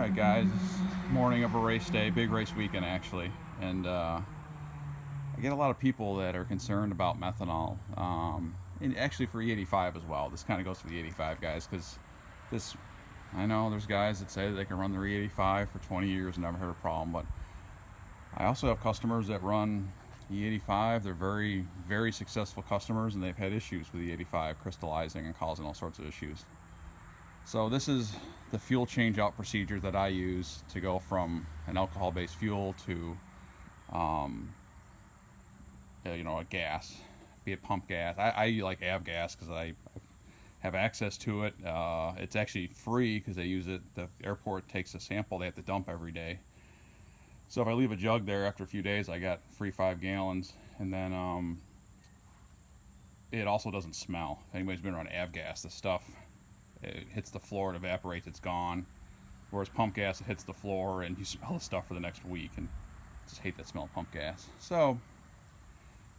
Alright guys, morning of a race day, big race weekend actually, and I get a lot of people that are concerned about methanol, and actually for E85 as well. This kind of goes for the 85 guys, because this, I know there's guys that say that they can run their E85 for 20 years and never had a problem, but I also have customers that run E85. They're very, very successful customers, and they've had issues with E85 crystallizing and causing all sorts of issues. So this is the fuel change out procedure that I use to go from an alcohol-based fuel to a gas, be it pump gas. I like avgas because I have access to it. It's actually free because they use it. The airport takes a sample they have to dump every day. So if I leave a jug there after a few days, I got free 5 gallons. And then it also doesn't smell. If anybody's been around avgas, the stuff, it hits the floor, it evaporates, it's gone. Whereas pump gas, it hits the floor and you smell the stuff for the next week, and I just hate that smell of pump gas. So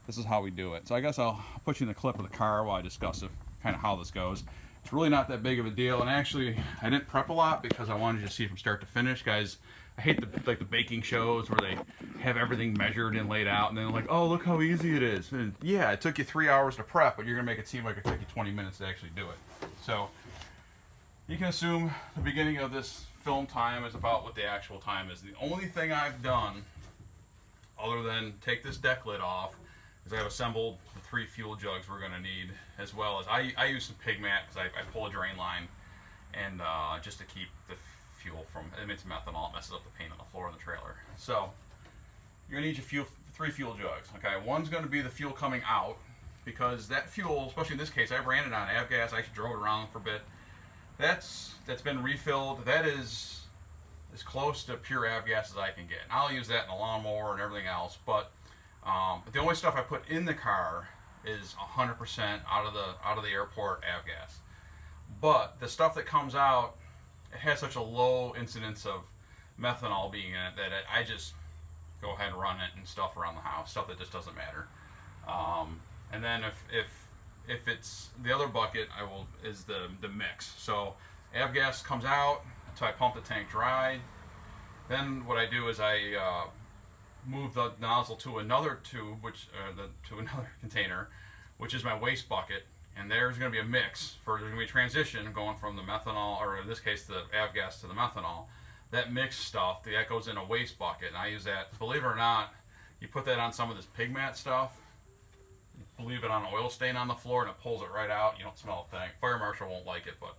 this is how we do it. So I guess I'll put you in the clip of the car while I discuss it, kind of how this goes. It's really not that big of a deal, and actually I didn't prep a lot because I wanted you to see it from start to finish, guys. I hate the baking shows where they have everything measured and laid out, and then like, oh, look how easy it is. And yeah, it took you 3 hours to prep, but you're gonna make it seem like it took you 20 minutes to actually do it. So you can assume the beginning of this film time is about what the actual time is. The only thing I've done, other than take this deck lid off, is I've assembled the 3 fuel jugs we're going to need, as well as I use some pig mat because I pull a drain line, and just to keep the fuel from, I mean, it's methanol, it messes up the paint on the floor of the trailer. So you're going to need your 3 fuel jugs. Okay, one's going to be the fuel coming out, because that fuel, especially in this case, I ran it on avgas. I actually drove it around for a bit. That's been refilled. That is as close to pure avgas as I can get. And I'll use that in the lawnmower and everything else. But the only stuff I put in the car is 100% out of the airport avgas. But the stuff that comes out, it has such a low incidence of methanol being in it that I just go ahead and run it and stuff around the house, stuff that just doesn't matter. And then if it's the other bucket, is the mix. So avgas comes out, so I pump the tank dry. Then what I do is I move the nozzle to another tube, to another container, which is my waste bucket. And there's going to be a mix. There's going to be a transition going from the methanol, or in this case the avgas, to the methanol. That mixed stuff, that goes in a waste bucket, and I use that. Believe it or not, you put that on some of this pig mat stuff, leave it on an oil stain on the floor, and it pulls it right out. You don't smell a thing. Fire marshal won't like it, but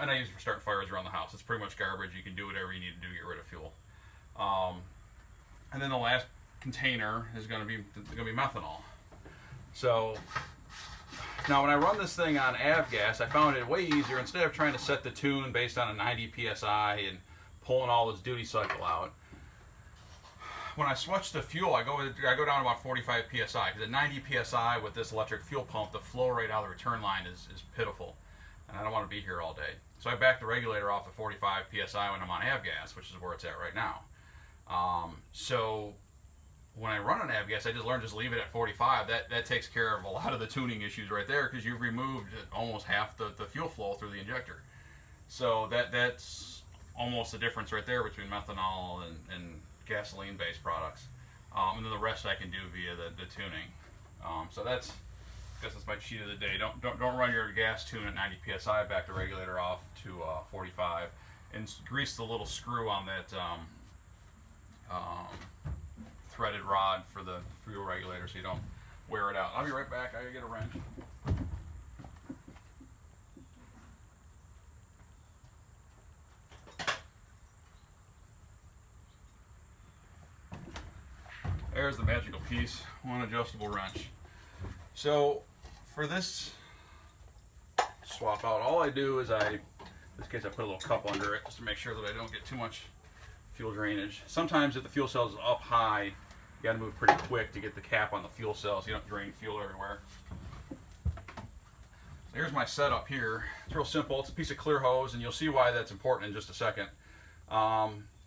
and I use it for starting fires around the house. It's pretty much garbage. You can do whatever you need to do to get rid of fuel. And then the last container is going to be methanol. So now when I run this thing on avgas, I found it way easier. Instead of trying to set the tune based on a 90 psi and pulling all this duty cycle out, when I switch to fuel, I go down about 45 psi, because at 90 psi with this electric fuel pump, the flow rate out of the return line is pitiful, and I don't want to be here all day. So I back the regulator off to 45 psi when I'm on avgas, which is where it's at right now. So when I run on avgas, I just learned just leave it at 45. That takes care of a lot of the tuning issues right there, because you've removed almost half the fuel flow through the injector. So that's almost the difference right there between methanol and gasoline-based products, and then the rest I can do via the tuning. So I guess that's my cheat of the day. Don't run your gas tune at 90 psi. Back the regulator off to 45, and grease the little screw on that threaded rod for the fuel regulator so you don't wear it out. I'll be right back. I gotta get a wrench. There's the magical piece, one adjustable wrench. So for this swap out, all I do is in this case I put a little cup under it just to make sure that I don't get too much fuel drainage. Sometimes if the fuel cell is up high, you gotta move pretty quick to get the cap on the fuel cell so you don't drain fuel everywhere. So here's my setup here. It's real simple. It's a piece of clear hose, and you'll see why that's important in just a second.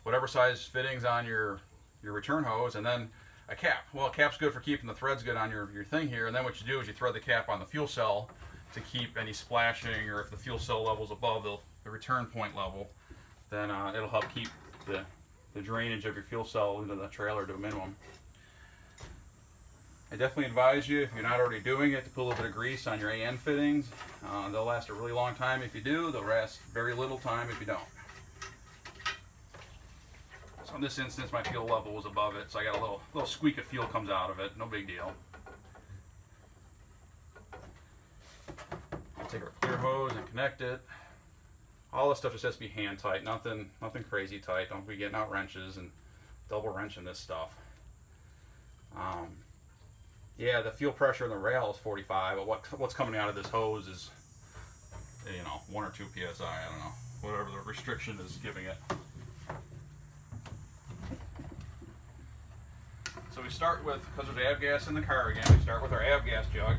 Whatever size fittings on your return hose, and then a cap. Well, a cap's good for keeping the threads good on your thing here, and then what you do is you thread the cap on the fuel cell to keep any splashing, or if the fuel cell level's above the return point level, then it'll help keep the drainage of your fuel cell into the trailer to a minimum. I definitely advise you, if you're not already doing it, to put a little bit of grease on your AN fittings. They'll last a really long time if you do. They'll last very little time if you don't. So in this instance, my fuel level was above it, so I got a little squeak of fuel comes out of it. No big deal. I'll take our clear hose and connect it. All this stuff just has to be hand tight, nothing crazy tight. Don't be getting out wrenches and double wrenching this stuff. Yeah, the fuel pressure in the rail is 45, but what's coming out of this hose is, 1 or 2 psi. I don't know, whatever the restriction is giving it. So we start with, because there's avgas in the car again, we start with our avgas jug.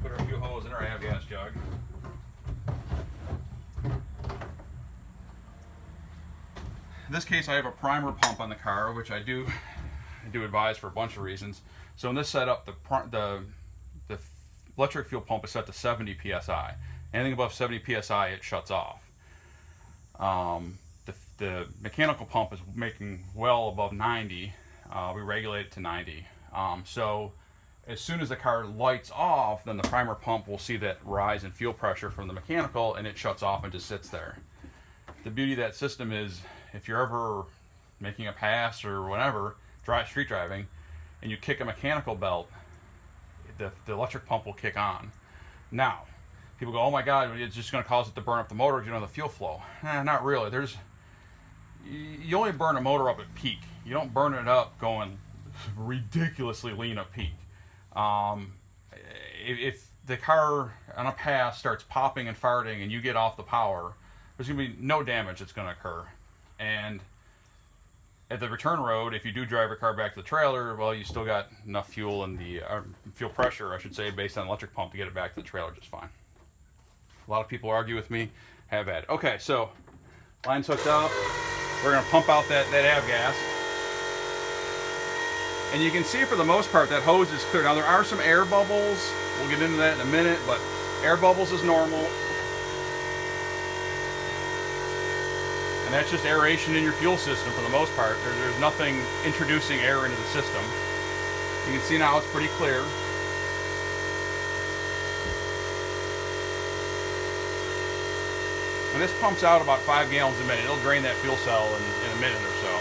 Put our fuel hose in our avgas jug. In this case, I have a primer pump on the car, which I do advise for a bunch of reasons. So in this setup, the electric fuel pump is set to 70 psi. Anything above 70 psi, it shuts off. The mechanical pump is making well above 90. We regulate it to 90. So as soon as the car lights off, then the primer pump will see that rise in fuel pressure from the mechanical, and it shuts off and just sits there. The beauty of that system is, if you're ever making a pass or whatever, street driving, and you kick a mechanical belt, the electric pump will kick on. Now, people go, oh my God, it's just going to cause it to burn up the motor, you know, the fuel flow. Not really. You only burn a motor up at peak. You don't burn it up going ridiculously lean at peak. If the car on a pass starts popping and farting and you get off the power, there's going to be no damage that's going to occur. And at the return road, if you do drive your car back to the trailer, well, you still got enough fuel in the fuel pressure, I should say, based on the electric pump to get it back to the trailer just fine. A lot of people argue with me. Have at it. Okay, so line's hooked up. We're going to pump out that avgas. And you can see for the most part that hose is clear. Now there are some air bubbles. We'll get into that in a minute, but air bubbles is normal. And that's just aeration in your fuel system for the most part. There's nothing introducing air into the system. You can see now it's pretty clear. When this pumps out about 5 gallons a minute, it'll drain that fuel cell in a minute or so.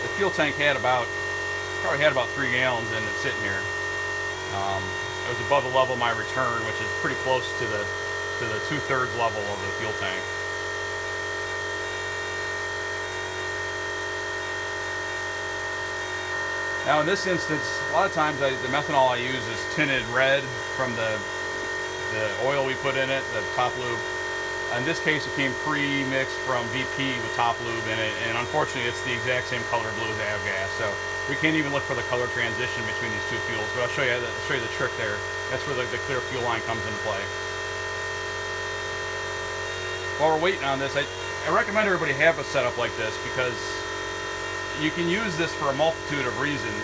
The fuel tank probably had about 3 gallons in it sitting here. It was above the level of my return, which is pretty close to the 2/3 level of the fuel tank. Now in this instance, a lot of times the methanol I use is tinted red from the oil we put in it, the top lube. In this case, it came pre-mixed from VP with top lube in it, and unfortunately, it's the exact same color blue as avgas. So we can't even look for the color transition between these two fuels. But I'll show you the trick there. That's where the clear fuel line comes into play. While we're waiting on this, I recommend everybody have a setup like this because you can use this for a multitude of reasons.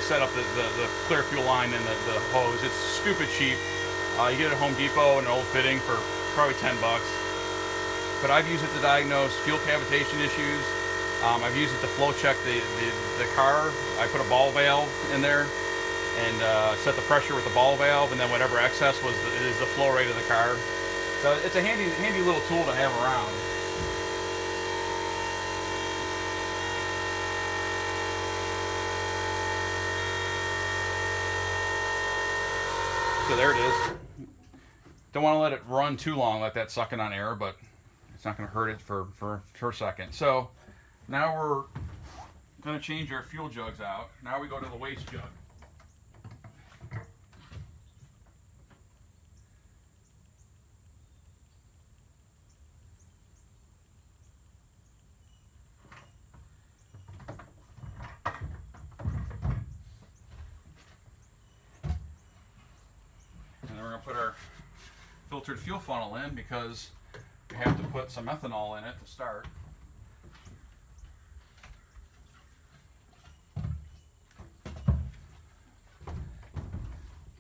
Set up the clear fuel line and the hose. It's stupid cheap. You get it at Home Depot in an old fitting for probably 10 bucks. But I've used it to diagnose fuel cavitation issues. I've used it to flow check the car. I put a ball valve in there and set the pressure with the ball valve, and then whatever excess is the flow rate of the car. So it's a handy little tool to have around. So there it is. Don't want to let it run too long, let that sucking on air, but it's not going to hurt it for a second. So now we're going to change our fuel jugs out. Now we go to the waste jug. And then we're going to put our filtered fuel funnel in because we have to put some methanol in it to start.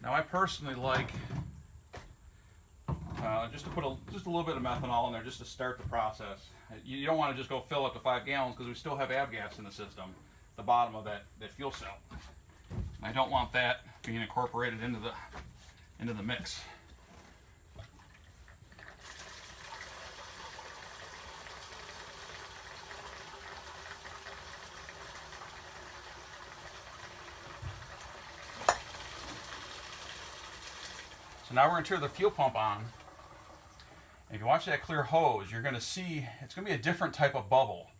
Now I personally like just to put just a little bit of methanol in there just to start the process. You don't want to just go fill up to 5 gallons because we still have avgas in the system, the bottom of that fuel cell. I don't want that being incorporated into the mix. So now we're going to turn the fuel pump on. And if you watch that clear hose, you're going to see it's going to be a different type of bubble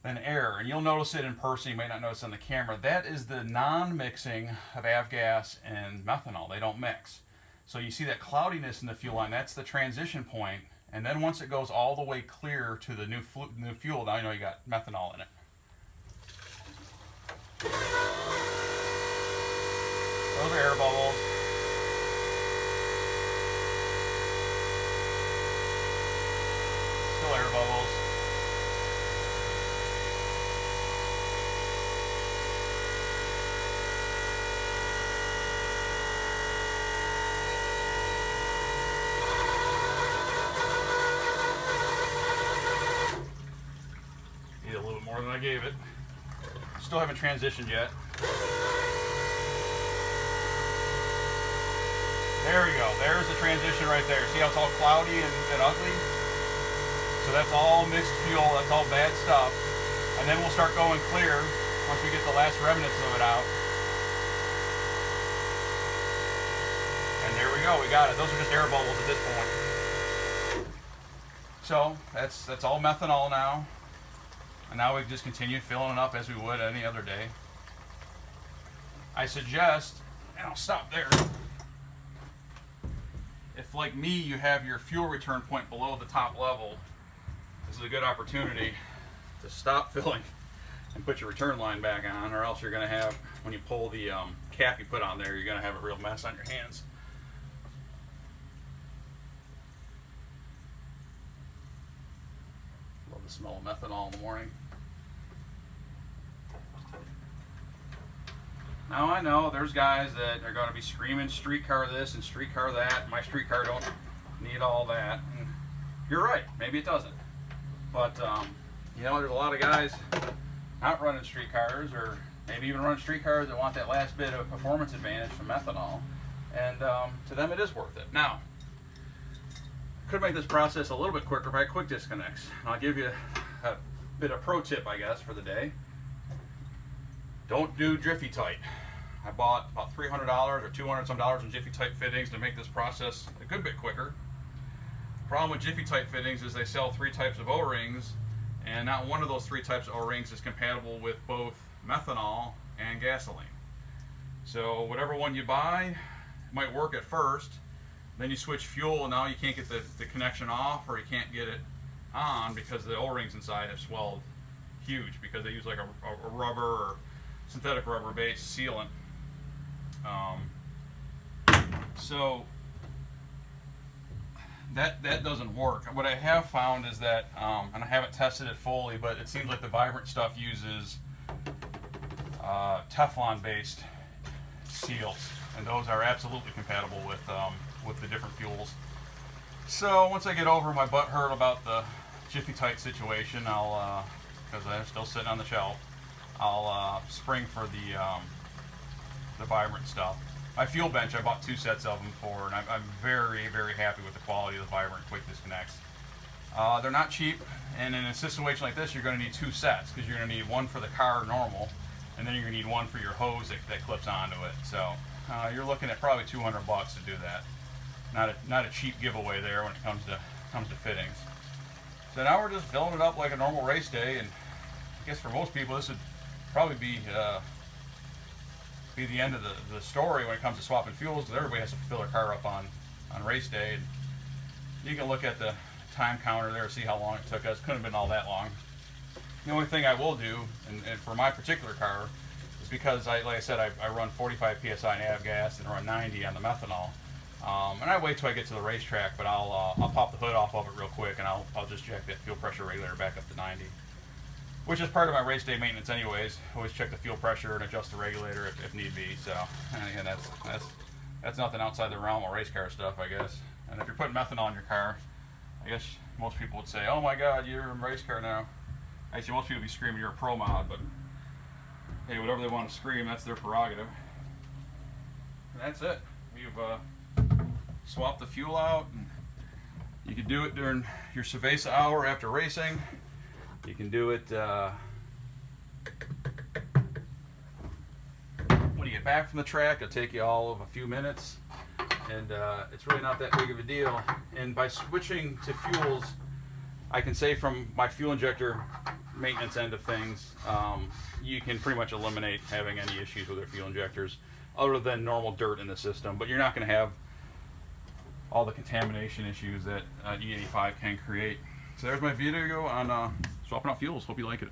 than air. And you'll notice it in person. You may not notice it on the camera. That is the non-mixing of avgas and methanol. They don't mix. So you see that cloudiness in the fuel line. That's the transition point. And then once it goes all the way clear to the new fuel, now you know you got methanol in it. Those are air bubbles. Still air bubbles. Need a little bit more than I gave it. Still haven't transitioned yet. There we go. There's the transition right there. See how it's all cloudy and ugly? So that's all mixed fuel, that's all bad stuff. And then we'll start going clear once we get the last remnants of it out. And there we go, we got it. Those are just air bubbles at this point. So that's all methanol now. And now we just continue filling it up as we would any other day. I suggest, and I'll stop there, if like me you have your fuel return point below the top level, this is a good opportunity to stop filling and put your return line back on, or else you're going to have, when you pull the cap you put on there, you're going to have a real mess on your hands. Love the smell of methanol in the morning. Now I know there's guys that are going to be screaming streetcar this and streetcar that. My streetcar don't need all that. And you're right, maybe it doesn't. But, you know, there's a lot of guys not running streetcars, or maybe even running streetcars that want that last bit of performance advantage from methanol. And to them, it is worth it. Now, could make this process a little bit quicker if I had quick disconnects. And I'll give you a bit of pro tip, I guess, for the day. Don't do Jiffy Tight. I bought about $300 or $200 some dollars in Jiffy Tight fittings to make this process a good bit quicker. Problem with Jiffy Tight fittings is they sell 3 types of O-rings, and not one of those 3 types of O-rings is compatible with both methanol and gasoline. So whatever one you buy might work at first, then you switch fuel and now you can't get the connection off, or you can't get it on because the O-rings inside have swelled huge because they use like a rubber or synthetic rubber based sealant. So that doesn't work. What I have found is that, and I haven't tested it fully, but it seems like the Vibrant stuff uses Teflon-based seals, and those are absolutely compatible with the different fuels. So once I get over my butt hurt about the Jiffy Tight situation, I'll, because they're still sitting on the shelf, I'll spring for the Vibrant stuff. My fuel bench, I bought 2 sets of them for, and I'm very, very happy with the quality of the Vibrant quick disconnects. They're not cheap, and in a situation like this, you're going to need 2 sets, because you're going to need one for the car normal, and then you're going to need one for your hose that clips onto it. So you're looking at probably $200 to do that. Not a cheap giveaway there when it comes to fittings. So now we're just filling it up like a normal race day, and I guess for most people this would probably be the end of the story when it comes to swapping fuels, because everybody has to fill their car up on race day. And you can look at the time counter there, see how long it took us. Couldn't have been all that long. The only thing I will do, and for my particular car, is because like I said, I run 45 psi in avgas and run 90 on the methanol. And I wait till I get to the racetrack, but I'll pop the hood off of it real quick, and I'll just jack that fuel pressure regulator back up to 90. Which is part of my race day maintenance anyways. Always check the fuel pressure and adjust the regulator if need be. So, and again, that's that's nothing outside the realm of race car stuff, I guess. And if you're putting methanol in your car, I guess most people would say, "Oh my God, you're in a race car now." Actually, most people would be screaming you're a pro mod, but hey, whatever they want to scream, that's their prerogative. And that's it. We've swapped the fuel out. And you can do it during your Cerveza hour after racing. You can do it when you get back from the track. It'll take you all of a few minutes, and it's really not that big of a deal. And by switching to fuels, I can say from my fuel injector maintenance end of things, you can pretty much eliminate having any issues with your fuel injectors other than normal dirt in the system, but you're not going to have all the contamination issues that E85 can create. So there's my video on swapping out fuels. Hope you like it.